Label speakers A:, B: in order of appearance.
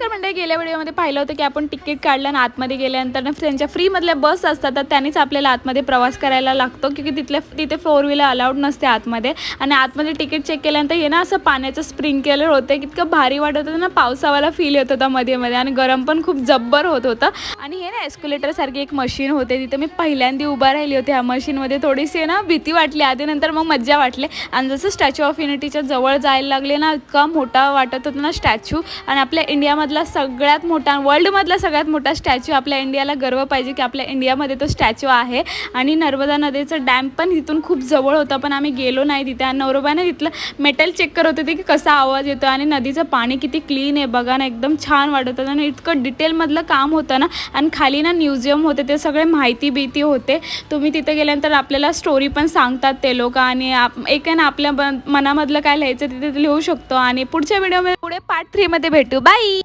A: नमस्कार मंडळी, गेल्या व्हिडिओमध्ये पाहिलं होतं की आपण तिकीट काढलं आणि आतमध्ये गेल्यानंतर त्यांच्या फ्रीमधल्या बस असतात तर त्यांनीच आपल्याला आतमध्ये प्रवास करायला लागतो क्योंकि तिथे 4 व्हीलर अलाउड नसते आतमध्ये. आणि आतमध्ये तिकीट चेक केल्यानंतर हे ना असं पाण्याचं स्प्रिंकलर होतं, इतकं भारी वाटत होतं ना, पावसावाला फील येत होता मध्ये मध्ये आणि गरम पण खूप जब्बर होत होतं. आणि हे ना एस्क्युलेटर सारखी एक मशीन होते, तिथे मी पहिल्यांदा उभा राहिली होती. ह्या मशीनमध्ये थोडीशी ना भीती वाटली आधी, नंतर मग मज्जा वाटली. आणि जसं स्टॅच्यू ऑफ युनिटीच्या जवळ जायला लागले ना, इतका मोठा वाटत होता ना स्टॅच्यू. आणि आपल्या इंडियामधला सगळ्यात मोठा, वर्ल्डमधला सगळ्यात मोठा स्टॅच्यू, आपल्या इंडियाला गर्व पाहिजे की आपल्या इंडियामध्ये तो स्टॅच्यू आहे. आणि नर्मदा नदीचं डॅम पण तिथून खूप जवळ होता, पण आम्ही गेलो नाही तिथे. आणि नवरोबाने तिथलं मेटल चेक करत होते की कसा आवाज येतो आणि नदीचं पाणी किती क्लीन आहे बघा ना, एकदम छान वाटत होतं. आणि इतकं डिटेलमधलं काम होतं ना. आणि खाली ना म्युझियम होते, ते सगळे माहिती भीती होते. तुम्ही तिथे गेल्यानंतर आपल्याला स्टोरी पण सांगतात ते लोक. आणि एक आहे ना, आपल्या मनामधलं काय लिहायचं तिथे लिहू शकतो. आणि पुढच्या व्हिडिओमध्ये पुढे पार्ट 3 मध्ये भेटू. बाय.